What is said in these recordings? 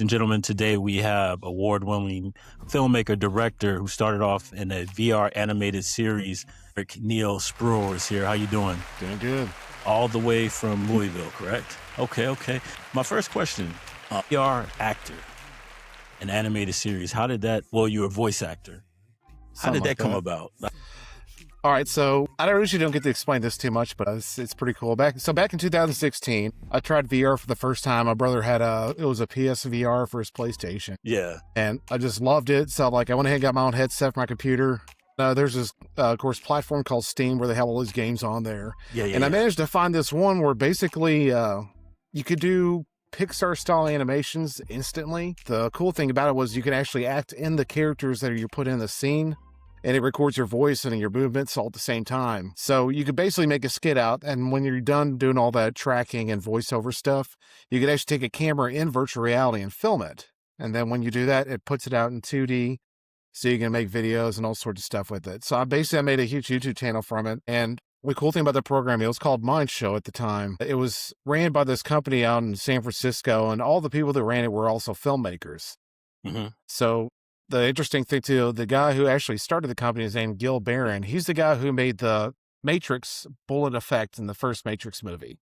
And gentlemen, today we have award-winning filmmaker, director who started off in a VR animated series. Neil Spruill is here. How you doing? Doing good. All the way from Louisville, correct? Okay. My first question, VR actor, an animated series. How did that, well, you're a voice actor. How did that come about? All right, so I usually don't get to explain this too much, but it's pretty cool. Back in 2016, I tried VR for the first time. My brother had it was a PSVR for his PlayStation. Yeah. And I just loved it. So I went ahead and got my own headset for my computer. There's this, of course, platform called Steam where they have all these games on there. I managed to find this one where basically you could do Pixar-style animations instantly. The cool thing about it was you could actually act in the characters that you put in the scene, and it records your voice and your movements all at the same time. So you could basically make a skit out, and when you're done doing all that tracking and voiceover stuff, you could actually take a camera in virtual reality and film it. And then when you do that, it puts it out in 2D, so you can make videos and all sorts of stuff with it. So I made a huge YouTube channel from it, and the cool thing about the program, it was called Mind Show at the time. It was ran by this company out in San Francisco, and all the people that ran it were also filmmakers. Mm-hmm. So the interesting thing too, the guy who actually started the company is named Gil Barron. He's the guy who made the Matrix bullet effect in the first Matrix movie.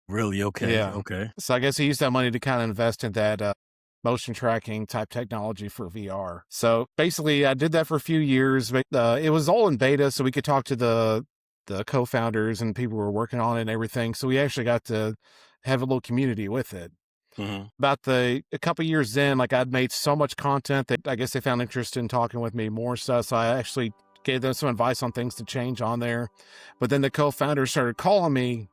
Really? Okay. Yeah. Okay. So I guess he used that money to kind of invest in that motion tracking type technology for VR. So basically I did that for a few years, but it was all in beta, so we could talk to the co-founders and people who were working on it and everything. So we actually got to have a little community with it. Mm-hmm. About a couple years in, I'd made so much content that I guess they found interest in talking with me more stuff. So I actually gave them some advice on things to change on there. But then the co-founders started calling me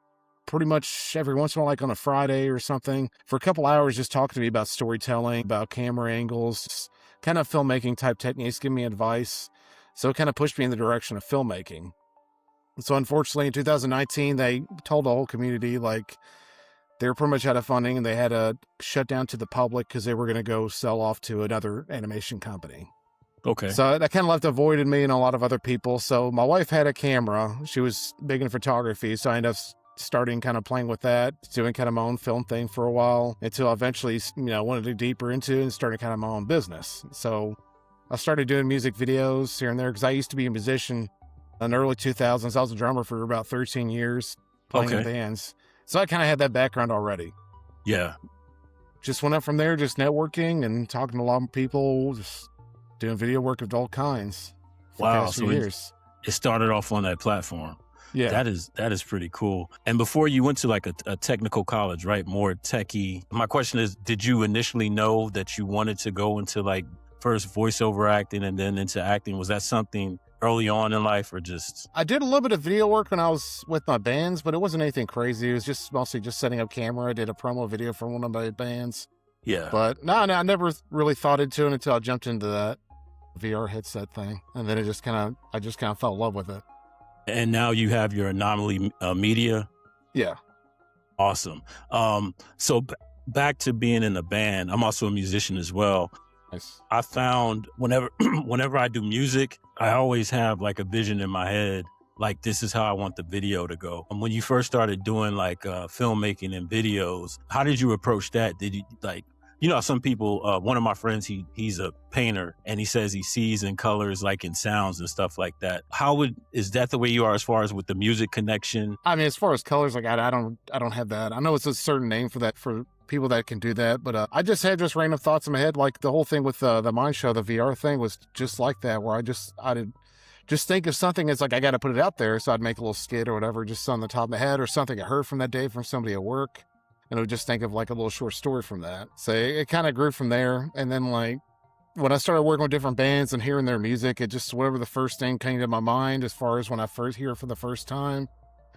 pretty much every once in a while, like on a Friday or something, for a couple hours, just talking to me about storytelling, about camera angles, kind of filmmaking type techniques, giving me advice. So it kind of pushed me in the direction of filmmaking. So unfortunately, in 2019, they told the whole community, they were pretty much out of funding and they had to shut down to the public because they were going to go sell off to another animation company. Okay. So that kind of left a void in me and a lot of other people. So my wife had a camera. She was big in photography. So I ended up starting kind of playing with that, doing kind of my own film thing for a while until I eventually, wanted to deeper into it and started kind of my own business. So I started doing music videos here and there because I used to be a musician in the early 2000s. I was a drummer for about 13 years playing in bands. So I kind of had that background already. Yeah. Just went up from there, just networking and talking to a lot of people, just doing video work of all kinds. Wow. So years. It started off on that platform. Yeah. That is pretty cool. And before you went to a technical college, right? More techie. My question is, did you initially know that you wanted to go into first voiceover acting and then into acting? Was that something early on in life or just? I did a little bit of video work when I was with my bands, but it wasn't anything crazy. It was just mostly just setting up camera. I did a promo video for one of my bands. Yeah. But no, I never really thought into it until I jumped into that VR headset thing. And then I just kind of fell in love with it. And now you have your Anomaly media. Yeah. Awesome. So back to being in a band, I'm also a musician as well. Nice. I found whenever I do music, I always have a vision in my head, this is how I want the video to go. And when you first started doing filmmaking and videos, how did you approach that? Did you some people, one of my friends, he's a painter and he says he sees in colors, in sounds and stuff like that. Is that the way you are as far as with the music connection? I mean, as far as colors, I don't have that. I know it's a certain name for that, for people that can do that, but I just had random thoughts in my head. The whole thing with the Mind Show, the VR thing was just like that, where I did just think of something as I got to put it out there. So I'd make a little skit or whatever, just on the top of my head, or something I heard from that day from somebody at work. And I would just think of a little short story from that. So it kind of grew from there. And then when I started working with different bands and hearing their music, it just, whatever the first thing came to my mind as far as when I first hear it for the first time,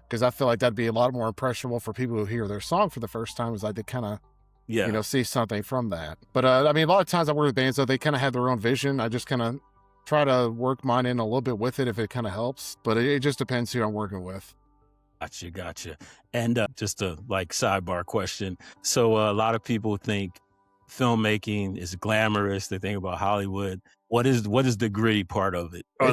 because I feel like that'd be a lot more impressionable for people who hear their song for the first time, is to kind of, see something from that. But a lot of times I work with bands, though, they kind of have their own vision. I just kind of try to work mine in a little bit with it if it kind of helps. But it just depends who I'm working with. Gotcha. And just a sidebar question. So a lot of people think filmmaking is glamorous. They think about Hollywood. What is the gritty part of it? Or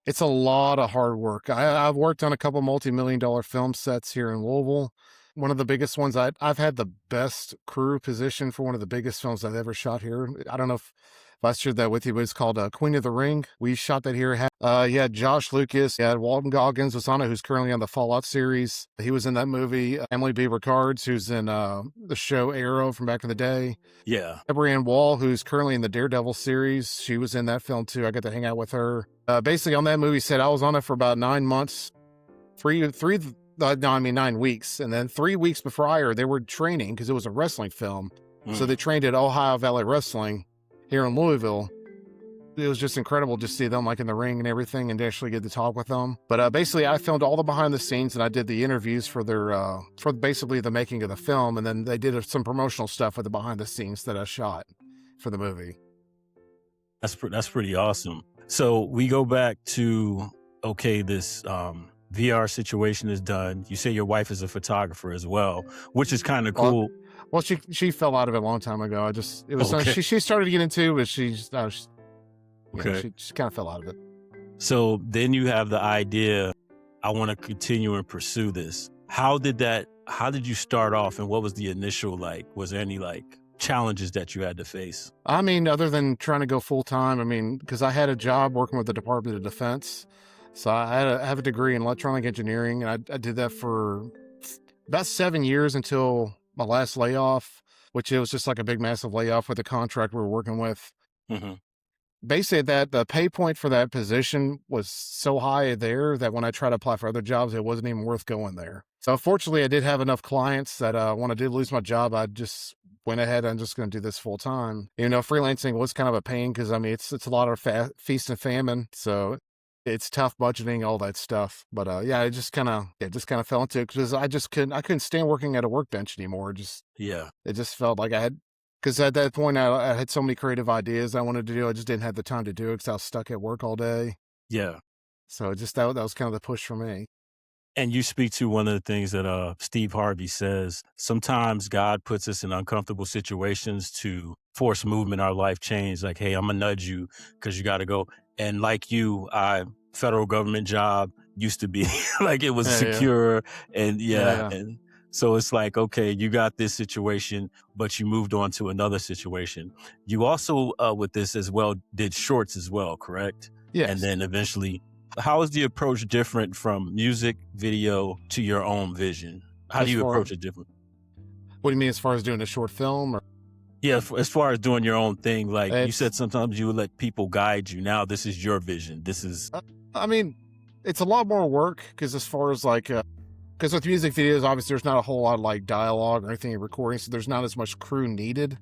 it's a lot of hard work. I've worked on a couple multi-million-dollar film sets here in Louisville. one of the biggest ones. I've had the best crew position for one of the biggest films I've ever shot here. I don't know if I shared that with you, but it's called Queen of the Ring. We shot that here. You had Josh Lucas, you had Walton Goggins was on it, who's currently on the Fallout series. He was in that movie. Emily B. Ricards, who's in the show Arrow from back in the day. Yeah. Brianne Wall, who's currently in the Daredevil series. She was in that film too. I got to hang out with her. Basically on that movie set, I was on it for about 9 months. 9 weeks. And then 3 weeks prior, they were training because it was a wrestling film. So they trained at Ohio Valley Wrestling here in Louisville. It was just incredible to see them like in the ring and everything and to actually get to talk with them. But basically I filmed all the behind the scenes and I did the interviews for their, for basically the making of the film. And then they did some promotional stuff with the behind the scenes that I shot for the movie. That's pretty awesome. So we go back to, okay, this, VR situation is done. You say your wife is a photographer as well, which is kind of cool. Well, she fell out of it a long time ago. She started to get into it, but she kind of fell out of it. So then you have the idea, I want to continue and pursue this. How did you start off and what was the initial, was there any challenges that you had to face? I mean, other than trying to go full time, because I had a job working with the Department of Defense. So I have a degree in electronic engineering, and I did that for about 7 years until my last layoff, which it was just like a big, massive layoff with the contract we were working with. Mm-hmm. Basically, the pay point for that position was so high there that when I tried to apply for other jobs, it wasn't even worth going there. So fortunately, I did have enough clients that when I did lose my job, I just went ahead. I'm just going to do this full time. Freelancing was kind of a pain because it's a lot of feast and famine. So it's tough budgeting, all that stuff. But it just kind of fell into it because I couldn't stand working at a workbench anymore. It just felt like I had, because at that point I had so many creative ideas I wanted to do. I just didn't have the time to do it because I was stuck at work all day. Yeah. So that was kind of the push for me. And you speak to one of the things that Steve Harvey says, sometimes God puts us in uncomfortable situations to force movement, our life change. Like, hey, I'm gonna nudge you because you got to go. And like you, federal government job used to be like it was secure. And and so it's like, okay, you got this situation, but you moved on to another situation. You also, with this as well, did shorts as well, correct? Yes. And then eventually, how is the approach different from music video to your own vision? How do you approach it different? What do you mean as far as doing a short film? Or? Yeah, as far as doing your own thing, you said sometimes you would let people guide you. Now this is your vision. This is... it's a lot more work because as far as because with music videos, obviously there's not a whole lot of dialogue or anything in recording, so there's not as much crew needed.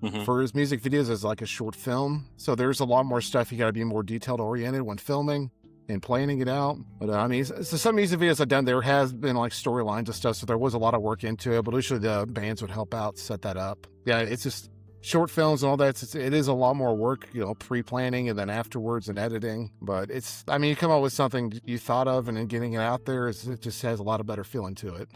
Mm-hmm. For his music videos as a short film. So there's a lot more stuff. You got to be more detailed oriented when filming and planning it out. But so some music videos I've done, there has been storylines and stuff, so there was a lot of work into it, but usually the bands would help out, set that up. Yeah, it's just short films and all that. It is a lot more work, pre-planning and then afterwards and editing. But you come up with something you thought of and then getting it out there, it just has a lot of better feeling to it.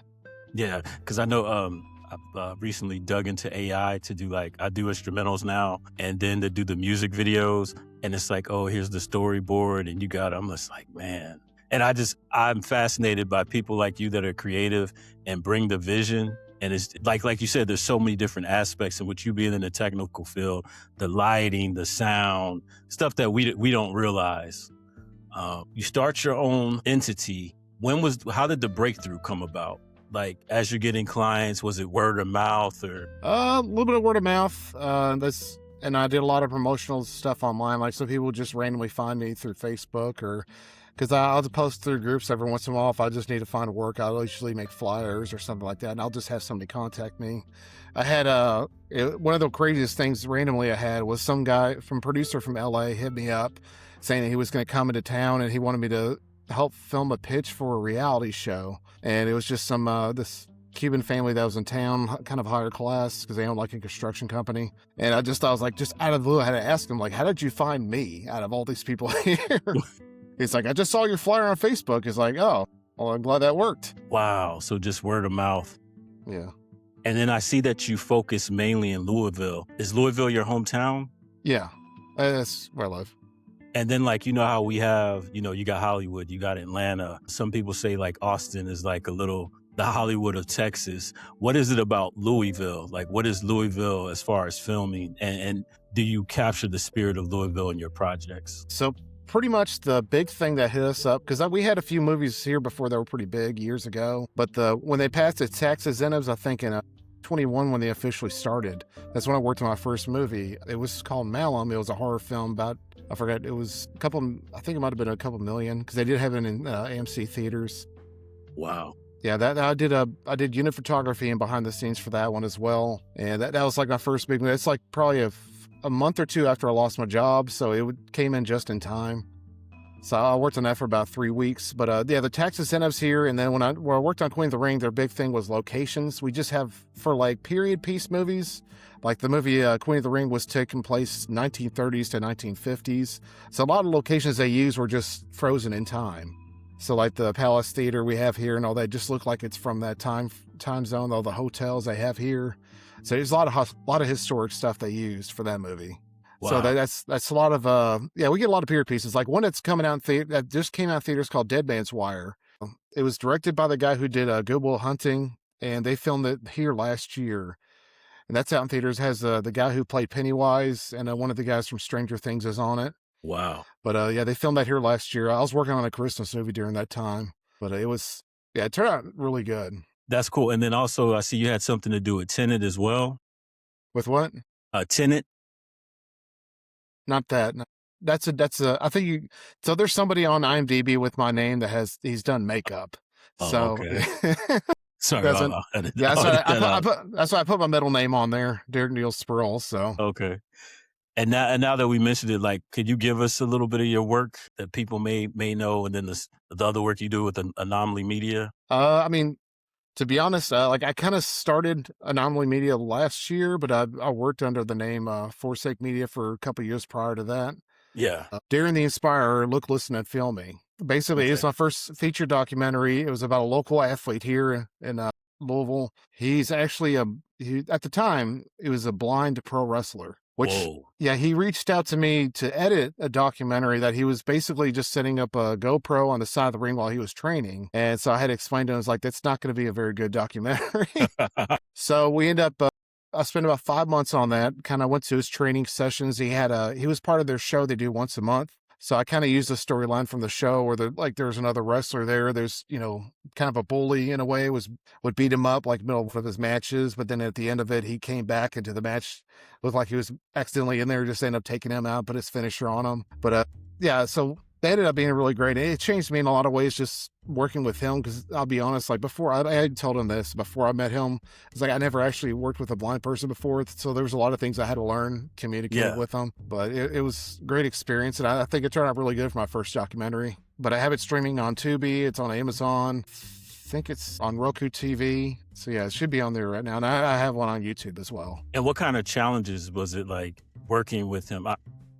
Yeah, because I know I've recently dug into AI to do I do instrumentals now and then to do the music videos. And it's like, oh, here's the storyboard and I'm just like, man. And I'm fascinated by people like you that are creative and bring the vision. And it's like you said, there's so many different aspects in which you being in the technical field, the lighting, the sound, stuff that we don't realize. You start your own entity. How did the breakthrough come about? As you're getting clients, was it word of mouth or? A little bit of word of mouth. And I did a lot of promotional stuff online. Some people just randomly find me through Facebook or because I'll just post through groups every once in a while. If I just need to find work, I'll usually make flyers or something like that. And I'll just have somebody contact me. I had one of the craziest things randomly I had was some producer from LA hit me up saying that he was going to come into town and he wanted me to help film a pitch for a reality show. And it was just this Cuban family that was in town, kind of higher class because they own a construction company. And I was like, just out of the blue, I had to ask him, how did you find me out of all these people here? He's like, I just saw your flyer on Facebook. It's like, oh, well, I'm glad that worked. Wow. So just word of mouth. Yeah. And then I see that you focus mainly in Louisville. Is Louisville your hometown? Yeah. That's where I live. And then how we have, you got Hollywood, you got Atlanta. Some people say Austin is a little the Hollywood of Texas. What is it about Louisville? Like, what is Louisville as far as filming? And do you capture the spirit of Louisville in your projects? So pretty much the big thing that hit us up, because we had a few movies here before that were pretty big years ago, but when they passed the tax incentives, I think in 21 when they officially started, that's when I worked on my first movie. It was called Malum. It was a horror film about, I forgot, it was a couple, I think it might have been a couple million, because they did have it in AMC theaters. Wow. Yeah, that I did unit photography and behind the scenes for that one as well, and that was like my first big movie. It's like probably a month or two after I lost my job, so it came in just in time. So I worked on that for about 3 weeks. But yeah, the tax incentives here, and then when I worked on Queen of the Ring, their big thing was locations. We just have, for like period piece movies, like the movie Queen of the Ring was taking place 1930s to 1950s. So a lot of locations they used were just frozen in time. So like the Palace Theater we have here and all that just look like it's from that time zone. All the hotels they have here. So there's a lot of historic stuff they used for that movie. Wow. So that's a lot of yeah, we get a lot of period pieces. Like one that's coming out in theater that just came out in theaters called Dead Man's Wire. It was directed by the guy who did Good Will Hunting, and they filmed it here last year. And that's out in theaters. It has the guy who played Pennywise and one of the guys from Stranger Things is on it. Wow. But yeah, they filmed that here last year. I was working on a Christmas movie during that time, but it turned out really good. That's cool. And then also I see you had something to do with Tenet as well. With what? Tenet. Not that. No. That's I think you, so there's somebody on IMDb with my name that he's done makeup. Oh, so okay. Sorry. that's why I put my middle name on there, Derrick Neal Spruill. So. Okay. And now that we mentioned it, like, could you give us a little bit of your work that people may know, and then the other work you do with Anomaly Media? I mean, to be honest, like I kind of started Anomaly Media last year, but I worked under the name Forsake Media for a couple of years prior to that. Yeah. Darren the Inspirer, Look, Listen, and Filming. Basically, It's my first feature documentary. It was about a local athlete here in Louisville. He's actually at the time, he was a blind pro wrestler. Which, Whoa. Yeah, he reached out to me to edit a documentary that he was basically just setting up a GoPro on the side of the ring while he was training. And so I had to explain to him, I was like, that's not going to be a very good documentary. So we end up, I spent about 5 months on that, kind of went to his training sessions. He was part of their show they do once a month. So I kind of used the storyline from the show where there's another wrestler there. There's, kind of a bully in a way, would beat him up like middle of his matches. But then at the end of it, he came back into the match. Looked like he was accidentally in there, just ended up taking him out, put his finisher on him. But yeah, so they ended up being really great. It changed me in a lot of ways just working with him, because I'll be honest, like before, I had told him this before I met him. It's like I never actually worked with a blind person before, so there was a lot of things I had to learn, communicate with them. But it was a great experience, and I think it turned out really good for my first documentary. But I have it streaming on Tubi, it's on Amazon, I think it's on Roku TV. So yeah, it should be on there right now. And I have one on YouTube as well. And what kind of challenges was it like working with him?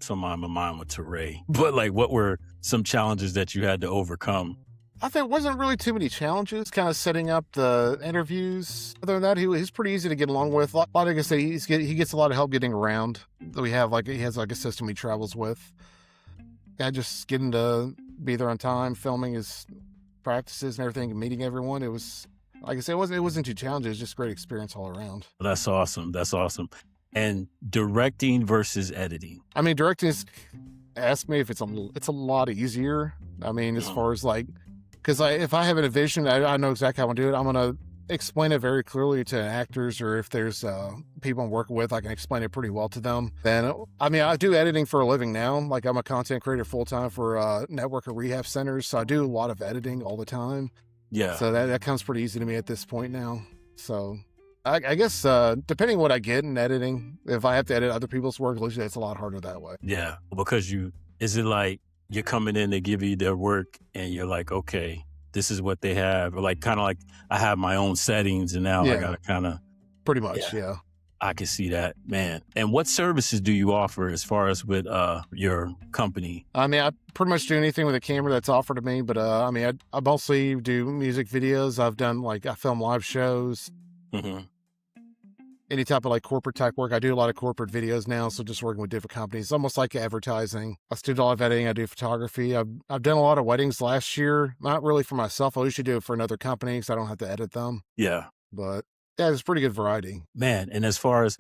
So my mind went to Ray, but like, what were some challenges that you had to overcome? I think it wasn't really too many challenges, kind of setting up the interviews. Other than that, he's pretty easy to get along with. Like I said, he gets a lot of help getting around. He has like a system he travels with. Yeah, just getting to be there on time, filming his practices and everything, and meeting everyone. It was, like I said, it wasn't too challenging. It was just great experience all around. That's awesome. And directing versus editing. I mean, directing is, ask me if it's a lot easier. I mean, as far as like, because if I have a vision, I know exactly how I want to do it. I'm going to explain it very clearly to actors, or if there's people I'm working with, I can explain it pretty well to them. Then, I mean, I do editing for a living now. Like I'm a content creator full-time for a network of rehab centers. So I do a lot of editing all the time. Yeah. So that comes pretty easy to me at this point now. So I guess depending what I get in editing, if I have to edit other people's work, usually it's a lot harder that way. Yeah, because is it like you're coming in, they give you their work and you're like, okay, this is what they have, or like kind of like I have my own settings and now I gotta kind of. Pretty much, yeah. I can see that, man. And what services do you offer as far as with your company? I mean, I pretty much do anything with a camera that's offered to me, but I mean, I mostly do music videos. I've done I film live shows. Mm-hmm. any type of like corporate type work. I do a lot of corporate videos now, so just working with different companies, almost like advertising. I still do a lot of editing. I do photography. I've done a lot of weddings last year, not really for myself. I usually do it for another company because I don't have to edit them. Yeah. But yeah, it's pretty good variety. Man, and as far as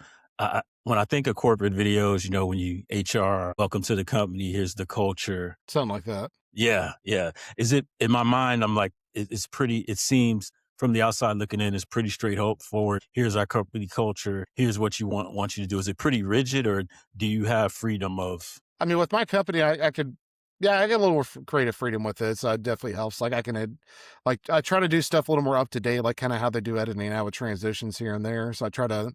when I think of corporate videos, when you HR, welcome to the company, here's the culture. Something like that. Yeah, yeah. Is it, in my mind, I'm like, it's pretty, it seems from the outside looking in, it's pretty straightforward. Here's our company culture. Here's what you want you to do. Is it pretty rigid, or do you have freedom of? I mean, with my company, I could, yeah, I get a little more creative freedom with it. So it definitely helps. Like I can, like I try to do stuff a little more up to date, like kind of how they do editing now with transitions here and there. So I try to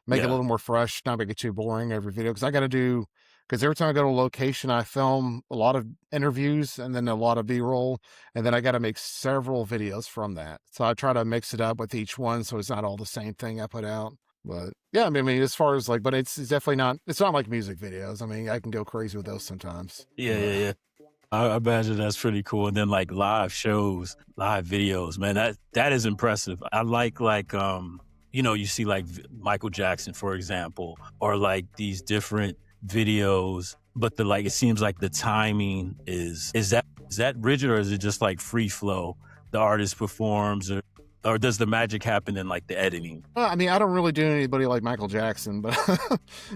make it a Yeah, little more fresh, not make it too boring every video. Cause I got to do, because every time I go to a location, I film a lot of interviews and then a lot of B-roll. And then I got to make several videos from that. So I try to mix it up with each one. So it's not all the same thing I put out. But yeah, I mean, as far as like, but it's definitely not, it's not like music videos. I mean, I can go crazy with those sometimes. yeah, But yeah, yeah. I imagine that's pretty cool. And then like live shows, live videos, man, that is impressive. I like, you see like Michael Jackson, for example, or like these different videos, but it seems like the timing is that rigid, or is it just like free flow? The artist performs, or does the magic happen in like the editing? well, I mean, I don't really do anybody like Michael Jackson, but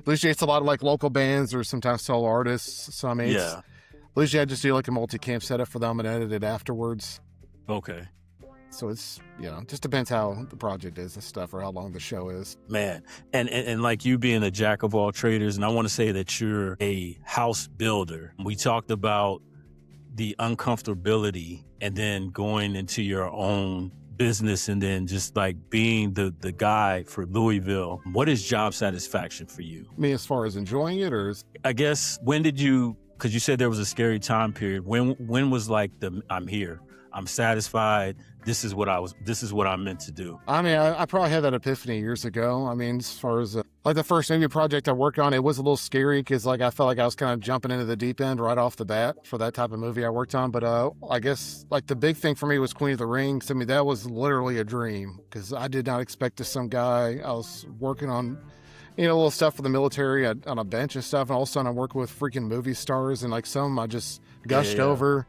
usually it's a lot of like local bands or sometimes solo artists. So I mean, Yeah. usually I just do like a multi-cam setup for them and edit it afterwards. Okay. So it's, just depends how the project is and stuff or how long the show is. Man, and like you being a jack of all traders, and I want to say that you're a house builder. We talked about the uncomfortability and then going into your own business and then just like being the guy for Louisville. What is job satisfaction for you? I mean, as far as enjoying it, or I guess, when did you, because you said there was a scary time period. When was like I'm here, I'm satisfied, this is what I'm meant to do? I mean, I probably had that epiphany years ago. I mean, as far as like the first movie project I worked on, it was a little scary because like I felt like I was kind of jumping into the deep end right off the bat for that type of movie I worked on. But I guess like the big thing for me was Queen of the Rings. I mean, that was literally a dream because I did not expect to some guy. I was working on little stuff for the military on a bench and stuff. And all of a sudden I'm working with freaking movie stars and like some I just gushed Yeah. over.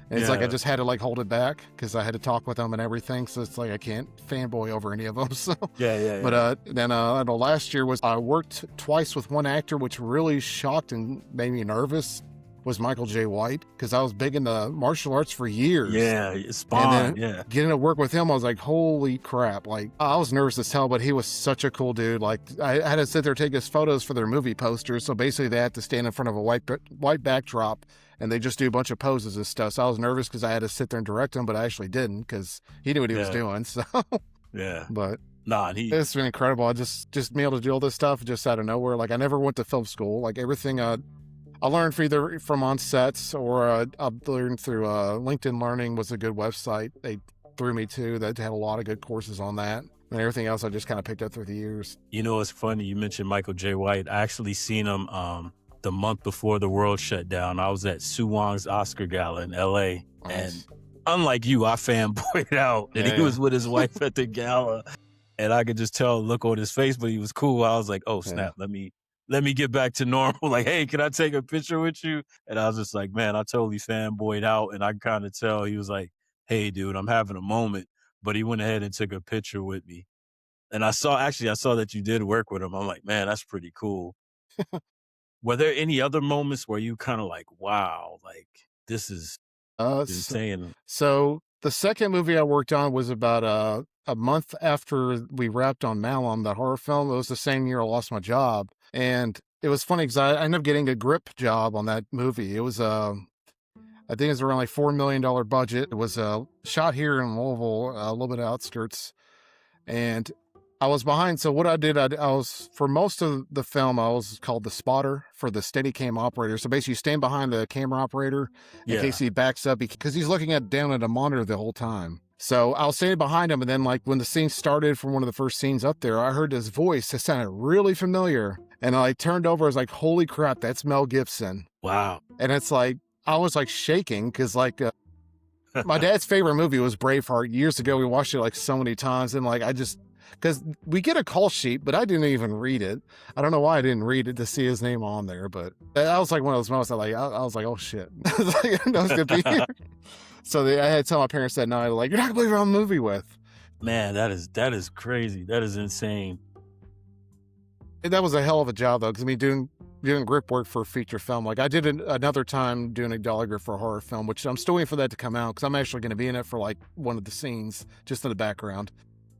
And it's like I Yeah. just had to like hold it back because I had to talk with them and everything. So it's like I can't fanboy over any of them. So, Yeah. but then the last year was I worked twice with one actor, which really shocked and made me nervous. Was Michael J. White because I was big into martial arts for years. Yeah, Spawn. And Yeah. getting to work with him, I was like, holy crap. Like, I was nervous as hell, but he was such a cool dude. Like, I had to sit there take his photos for their movie posters. So basically, they had to stand in front of a white backdrop and they just do a bunch of poses and stuff. So I was nervous because I had to sit there and direct him, but I actually didn't because he knew what he was Yeah. doing. So, Yeah. but Nah, it's been incredible. I just being able to do all this stuff just out of nowhere. Like, I never went to film school. Like, everything I learned either from on sets or I learned through LinkedIn Learning was a good website. They threw me to that had a lot of good courses on that. And everything else I just kind of picked up through the years. It's funny you mentioned Michael J. White. I actually seen him the month before the world shut down. I was at Sue Wong's Oscar Gala in LA. Nice. And unlike you, I fanboyed out. And he Yeah. was with his wife at the gala. And I could just tell the look on his face, but he was cool. I was like, oh, snap, let me get back to normal. Like, hey, can I take a picture with you? And I was just like, man, I totally fanboyed out. And I kind of tell he was like, hey, dude, I'm having a moment. But he went ahead and took a picture with me. And I saw that you did work with him. I'm like, man, that's pretty cool. Were there any other moments where you kind of like, wow, like this is insane? So the second movie I worked on was about a month after we wrapped on Malum, the horror film. It was the same year I lost my job. And it was funny because I ended up getting a grip job on that movie. It was, I think it was around like $4 million budget. It was shot here in Louisville, a little bit outskirts. And I was behind. So what I did, I was, for most of the film, I was called the spotter for the Steadicam operator. So basically you stand behind the camera operator in case he backs up because he's looking down at a monitor the whole time. So I was standing behind him. And then like when the scene started from one of the first scenes up there, I heard his voice. It sounded really familiar. And I turned over. I was like, holy crap, that's Mel Gibson. Wow. And it's like, I was like shaking because like my dad's favorite movie was Braveheart. Years ago, we watched it like so many times. And like, I just, because we get a call sheet, but I didn't even read it. I don't know why I didn't read it to see his name on there, but that was like one of those moments I was like, oh shit. I was like, I know it's gonna be here. So I had to tell my parents that night, like, you're not gonna believe who I'm in a movie with. Man, that is crazy. That is insane. And that was a hell of a job though, because I mean, doing grip work for a feature film. Like I did another time doing a dolly grip for a horror film, which I'm still waiting for that to come out because I'm actually going to be in it for like one of the scenes, just in the background.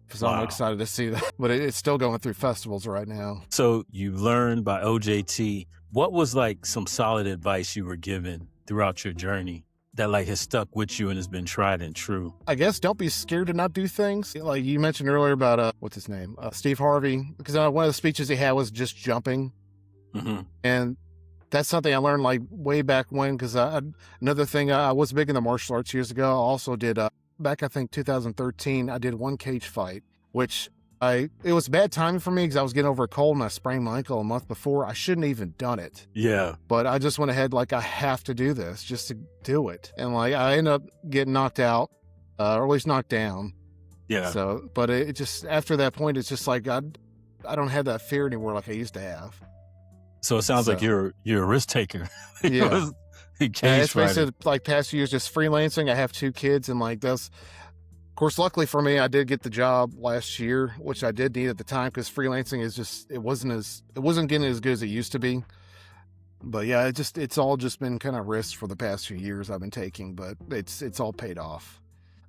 So I'm excited to see that. But it's still going through festivals right now. So you learned by OJT. What was like some solid advice you were given throughout your journey that like has stuck with you and has been tried and true? I guess don't be scared to not do things. Like you mentioned earlier about, what's his name? Steve Harvey. Because one of the speeches he had was just jumping. Mm-hmm. And that's something I learned like way back when, because another thing, I was big in the martial arts years ago. I also did, back I think 2013, I did one cage fight, which it was bad timing for me because I was getting over a cold and I sprained my ankle a month before. I shouldn't even done it. Yeah. But I just went ahead like I have to do this just to do it. And like I ended up getting knocked out, or at least knocked down. Yeah. So, but it just, after that point, it's just like I don't have that fear anymore like I used to have. So it sounds like you're a risk taker. Yeah. It's basically like past few years just freelancing. I have 2 kids and like that's, of course, luckily for me, I did get the job last year, which I did need at the time because freelancing is just, it wasn't getting as good as it used to be. But yeah, it's all just been kind of risks for the past few years I've been taking, but it's all paid off.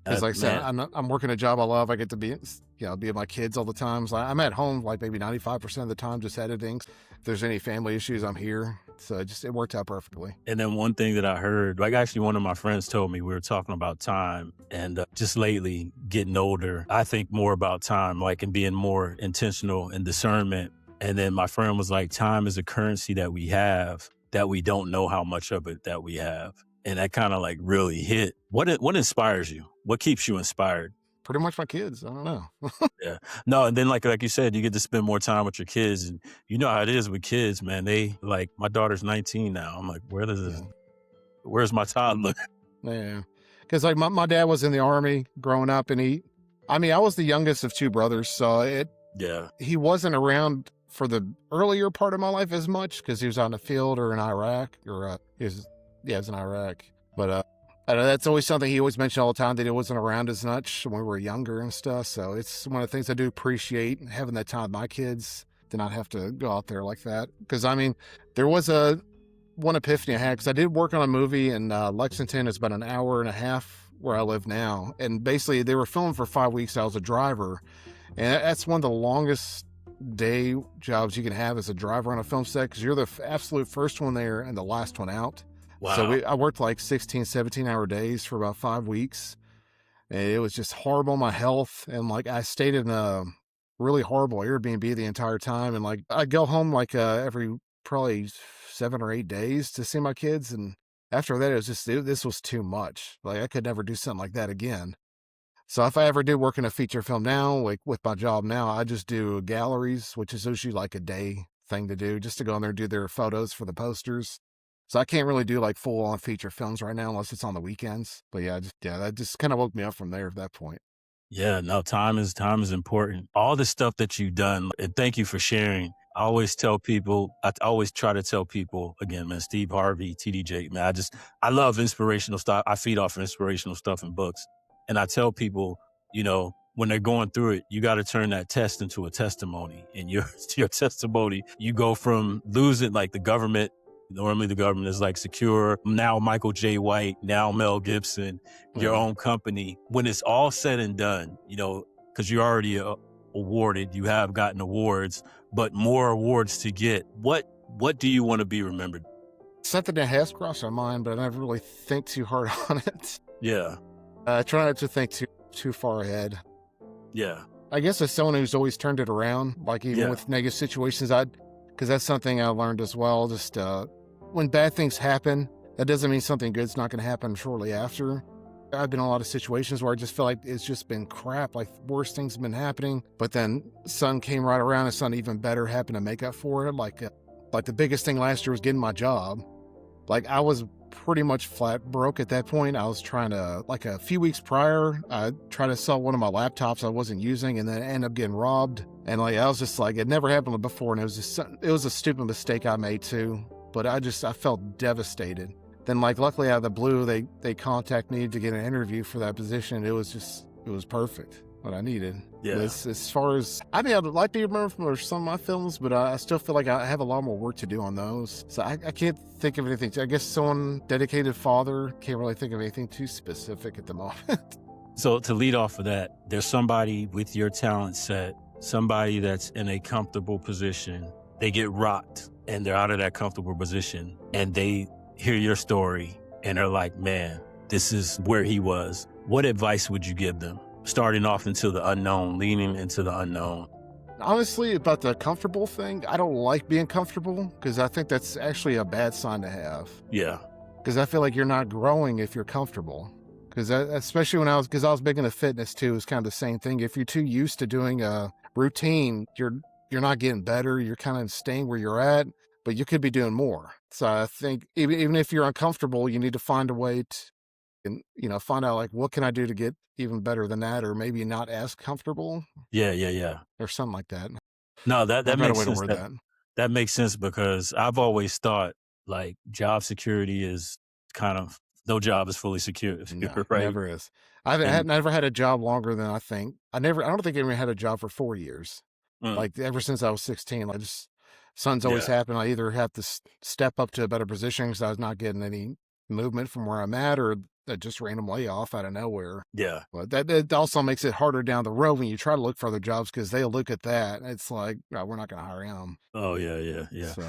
Because like I said, I'm working a job I love. I get to be with my kids all the time. So I'm at home like maybe 95% of the time just editing. If there's any family issues, I'm here. So it worked out perfectly. And then one thing that I heard, like actually one of my friends told me, we were talking about time and just lately getting older, I think more about time, like and being more intentional in discernment. And then my friend was like, time is a currency that we have that we don't know how much of it that we have. And that kind of like really hit. What inspires you? What keeps you inspired? Pretty much my kids. I don't know. Yeah. No, and then like you said, you get to spend more time with your kids, and you know how it is with kids, man. They like, my daughter's 19 now. I'm like, where's my toddler? Yeah. Because like my dad was in the Army growing up, and I was the youngest of 2 brothers, so he wasn't around for the earlier part of my life as much because he was on the field or in Iraq, or he was in Iraq. But that's always something he always mentioned all the time, that he wasn't around as much when we were younger and stuff. So it's one of the things I do appreciate, having that time with my kids, to not have to go out there like that. Because I mean, there was one epiphany I had, because I did work on a movie in Lexington. It's about an hour and a half where I live now. And basically they were filming for 5 weeks. I was a driver. And that's one of the longest day jobs you can have as a driver on a film set, because you're the absolute first one there and the last one out. Wow. So I worked like 16, 17-hour days for about 5 weeks. And it was just horrible on my health. And like I stayed in a really horrible Airbnb the entire time. And like I'd go home like every probably 7 or 8 days to see my kids. And after that, it was just, this was too much. Like I could never do something like that again. So if I ever do work in a feature film now, like with my job now, I just do galleries, which is usually like a day thing to do, just to go in there and do their photos for the posters. So I can't really do like full on feature films right now unless it's on the weekends. But that just kind of woke me up from there at that point. Yeah, no, time is important. All the stuff that you've done, and thank you for sharing. I always try to tell people, again, man, Steve Harvey, TDJ, man, I love inspirational stuff. I feed off inspirational stuff in books. And I tell people, when they're going through it, you got to turn that test into a testimony. And your testimony, you go from losing like the government. Normally the government is like secure. Now Michael J. White, now Mel Gibson, your own company. When it's all said and done, because you're already awarded, you have gotten awards, but more awards to get. What do you want to be remembered? Something that has crossed my mind, but I never really think too hard on it. Yeah. I try not to think too far ahead. Yeah. I guess as someone who's always turned it around, like even with negative situations, because that's something I learned as well. Just when bad things happen, that doesn't mean something good's not going to happen shortly after. I've been in a lot of situations where I just feel like it's just been crap, like worse things have been happening, but then sun came right around and something even better happened to make up for it. Like the biggest thing last year was getting my job. Like I was pretty much flat broke at that point. I was trying to, like a few weeks prior, I tried to sell one of my laptops I wasn't using and then ended up getting robbed. And like, I was just like, it never happened before. And it was a stupid mistake I made too. But I felt devastated. Then like, luckily out of the blue, they contacted me to get an interview for that position. It was perfect. What I needed. Yeah. As far as, I mean, I'd like to remember from some of my films, but I still feel like I have a lot more work to do on those. So I can't think of anything. I guess someone dedicated father, can't really think of anything too specific at the moment. So to lead off of that, there's somebody with your talent set, somebody that's in a comfortable position. They get rocked and they're out of that comfortable position and they hear your story and they're like, man, this is where he was. What advice would you give them? Starting off into the unknown, leaning into the unknown. Honestly, about the comfortable thing, I don't like being comfortable because I think that's actually a bad sign to have. Yeah. Because I feel like you're not growing if you're comfortable. Because especially when I was big into fitness too, it's kind of the same thing. If you're too used to doing a routine, you're not getting better. You're kind of staying where you're at, but you could be doing more. So I think even if you're uncomfortable, you need to find a way to, and find out like, what can I do to get even better than that, or maybe not as comfortable. Yeah. Or something like that. No, that makes sense. That. That makes sense because I've always thought like job security is kind of, no job is fully secure. No, right? Never is. I've never had a job longer than I think. I don't think I even had a job for 4 years. Like ever since I was 16, something's always happened. I either have to step up to a better position because I was not getting any movement from where I'm at, or just random layoff out of nowhere. Yeah. But that also makes it harder down the road when you try to look for other jobs because they'll look at that. And it's like, no, we're not going to hire him. Oh, yeah. So,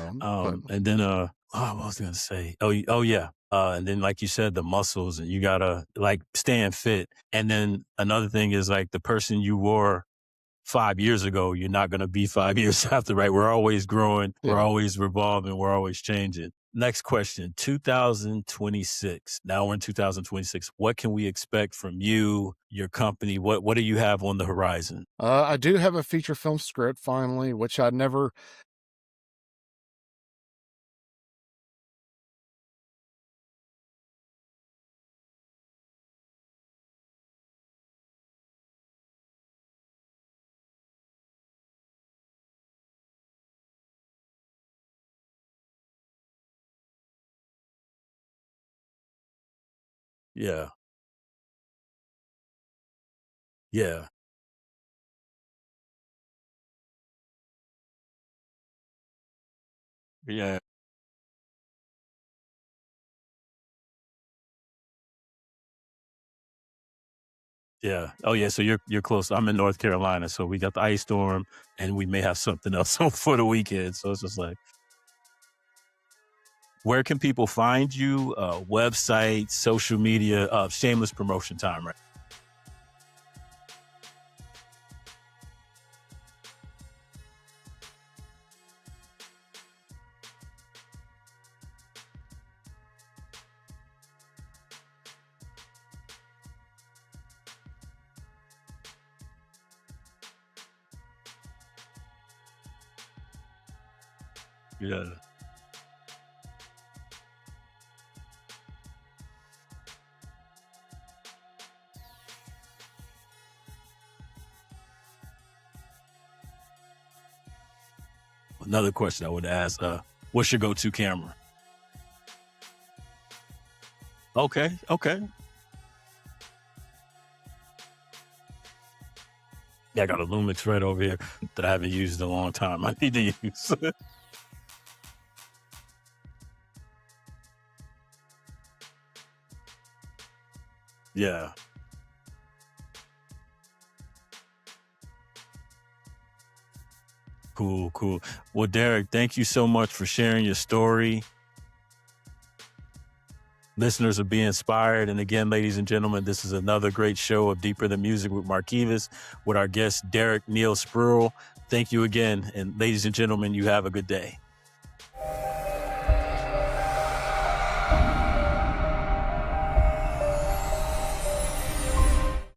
and then, what was I going to say? Oh, yeah. And then, like you said, the muscles, and you got to like staying fit. And then another thing is like the person you were 5 years ago, you're not going to be 5 years after, right? We're always growing. Yeah. We're always revolving. We're always changing. Next question, 2026. Now we're in 2026. What can we expect from you, your company? What do you have on the horizon? I do have a feature film script finally, which I'd never... Yeah. Yeah. Yeah. Oh, yeah. So you're close. I'm in North Carolina, so we got the ice storm, and we may have something else for the weekend. So it's just like, where can people find you? Website, social media, shameless promotion time, right? Yeah. Another question I would ask, what's your go-to camera? Okay. Yeah, I got a Lumix right over here that I haven't used in a long time. I need to use. Yeah. Cool. Well, Derrick, thank you so much for sharing your story. Listeners will be inspired. And again, ladies and gentlemen, this is another great show of Deeper Than Music with Marquivas, with our guest, Derrick Neal Spruill. Thank you again. And ladies and gentlemen, you have a good day.